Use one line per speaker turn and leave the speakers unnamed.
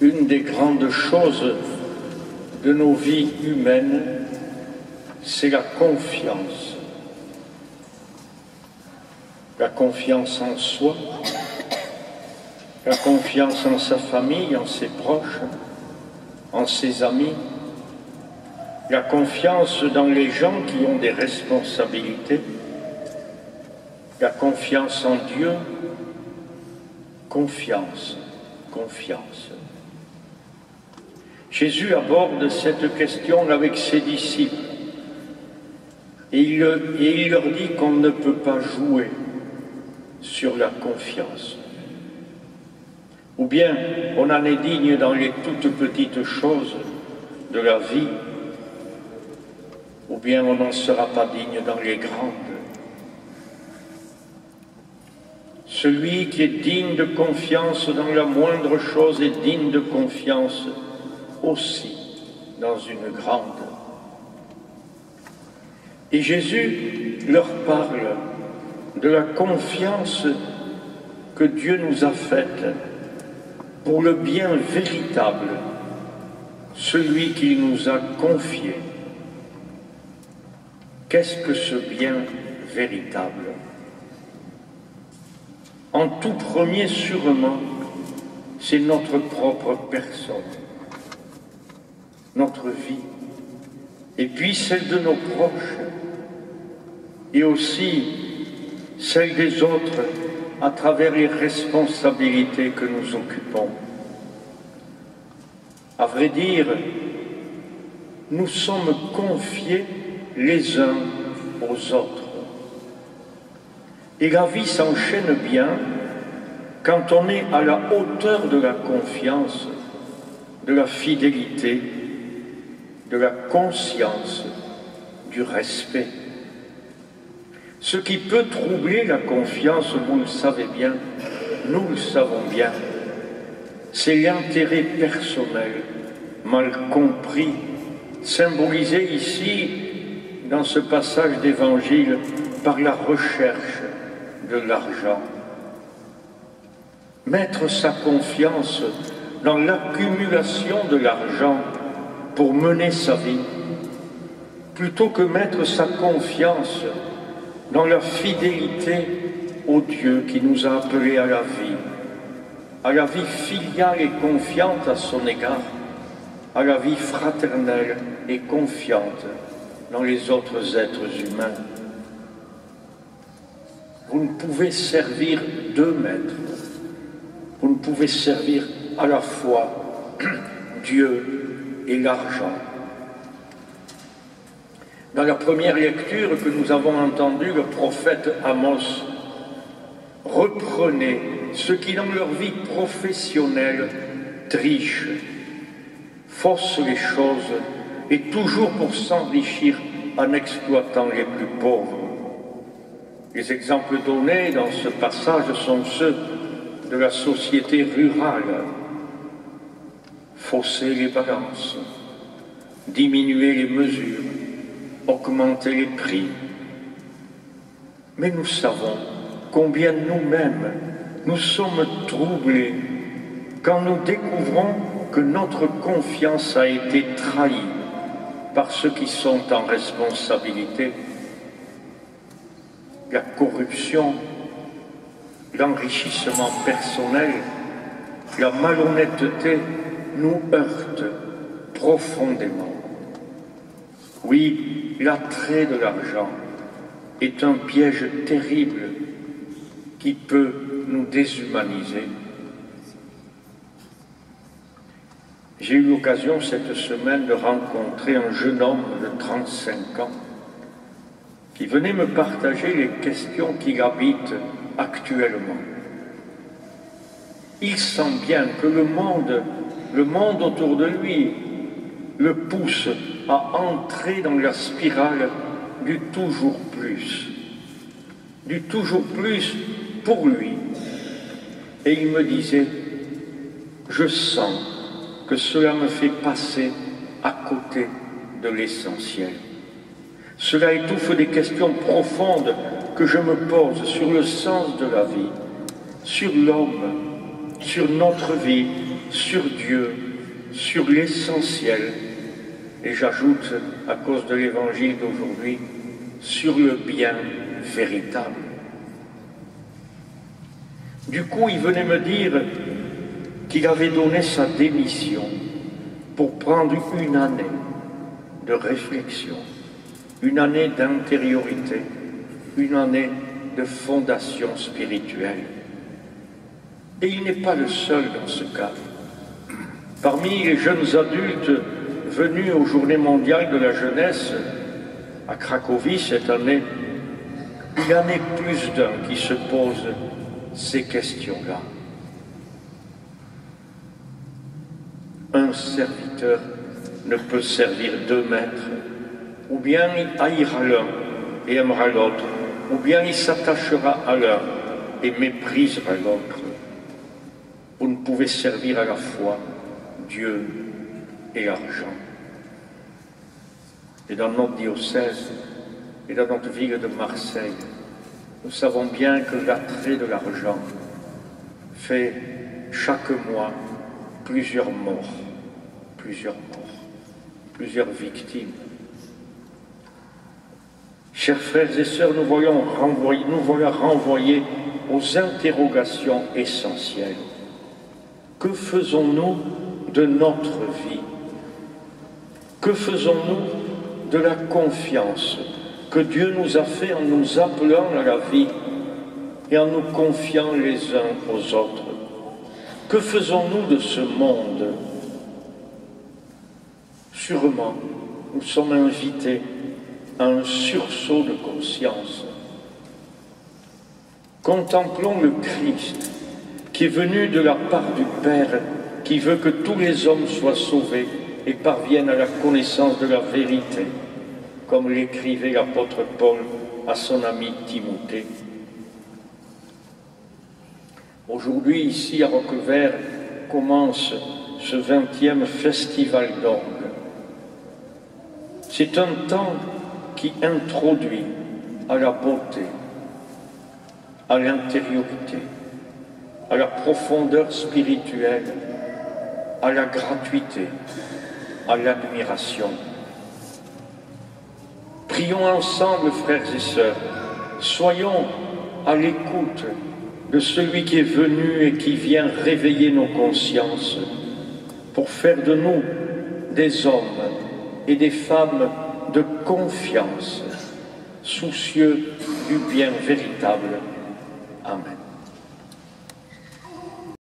Une des grandes choses de nos vies humaines, c'est la confiance. La confiance en soi, la confiance en sa famille, en ses proches, en ses amis, la confiance dans les gens qui ont des responsabilités, la confiance en Dieu, confiance, confiance. Jésus aborde cette question avec ses disciples et il leur dit qu'on ne peut pas jouer sur la confiance. Ou bien on en est digne dans les toutes petites choses de la vie, ou bien on n'en sera pas digne dans les grandes. Celui qui est digne de confiance dans la moindre chose est digne de confiance aussi dans une grande. Et Jésus leur parle de la confiance que Dieu nous a faite pour le bien véritable, celui qu'il nous a confié. Qu'est-ce que ce bien véritable? En tout premier, sûrement, c'est notre propre personne, notre vie, et puis celle de nos proches, et aussi celle des autres à travers les responsabilités que nous occupons. À vrai dire, nous sommes confiés les uns aux autres. Et la vie s'enchaîne bien quand on est à la hauteur de la confiance, de la fidélité, de la conscience, du respect. Ce qui peut troubler la confiance, vous le savez bien, nous le savons bien, c'est l'intérêt personnel mal compris, symbolisé ici dans ce passage d'évangile par la recherche de l'argent. Mettre sa confiance dans l'accumulation de l'argent pour mener sa vie, plutôt que mettre sa confiance dans la fidélité au Dieu qui nous a appelés à la vie filiale et confiante à son égard, à la vie fraternelle et confiante dans les autres êtres humains. Vous ne pouvez servir deux maîtres. Vous ne pouvez servir à la fois Dieu et l'argent. Dans la première lecture que nous avons entendue, le prophète Amos reprenait ceux qui dans leur vie professionnelle trichent, faussent les choses et toujours pour s'enrichir en exploitant les plus pauvres. Les exemples donnés dans ce passage sont ceux de la société rurale. Fausser les balances, diminuer les mesures, augmenter les prix. Mais nous savons combien nous-mêmes nous sommes troublés quand nous découvrons que notre confiance a été trahie par ceux qui sont en responsabilité. La corruption, l'enrichissement personnel, la malhonnêteté nous heurtent profondément. Oui, l'attrait de l'argent est un piège terrible qui peut nous déshumaniser. J'ai eu l'occasion cette semaine de rencontrer un jeune homme de 35 ans qui venait me partager les questions qui l'habitent actuellement. Il sent bien que le monde autour de lui le pousse à entrer dans la spirale du toujours plus pour lui. Et il me disait, je sens que cela me fait passer à côté de l'essentiel. Cela étouffe des questions profondes que je me pose sur le sens de la vie, sur l'homme, sur notre vie, sur Dieu, sur l'essentiel, et j'ajoute, à cause de l'évangile d'aujourd'hui, sur le bien véritable. Du coup, il venait me dire qu'il avait donné sa démission pour prendre une année de réflexion, une année d'intériorité, une année de fondation spirituelle. Et il n'est pas le seul dans ce cas. Parmi les jeunes adultes venus aux Journées mondiales de la jeunesse à Cracovie cette année, il y en a plus d'un qui se pose ces questions-là. Un serviteur ne peut servir deux maîtres, ou bien il haïra l'un et aimera l'autre, ou bien il s'attachera à l'un et méprisera l'autre. Vous ne pouvez servir à la fois Dieu et l'argent. Et dans notre diocèse et dans notre ville de Marseille, nous savons bien que l'attrait de l'argent fait chaque mois plusieurs morts, plusieurs victimes. Chers frères et sœurs, nous voilà renvoyés aux interrogations essentielles. Que faisons-nous de notre vie? Que faisons-nous de la confiance que Dieu nous a fait en nous appelant à la vie et en nous confiant les uns aux autres? Que faisons-nous de ce monde? Sûrement, nous sommes invités à un sursaut de conscience. Contemplons le Christ qui est venu de la part du Père, qui veut que tous les hommes soient sauvés et parviennent à la connaissance de la vérité, comme l'écrivait l'apôtre Paul à son ami Timothée. Aujourd'hui, ici à Roquevert, commence ce 20e festival d'orgue. C'est un temps qui introduit à la beauté, à l'intériorité, à la profondeur spirituelle, à la gratuité, à l'admiration. Prions ensemble, frères et sœurs, soyons à l'écoute de celui qui est venu et qui vient réveiller nos consciences pour faire de nous des hommes et des femmes de confiance, soucieux du bien véritable. Amen.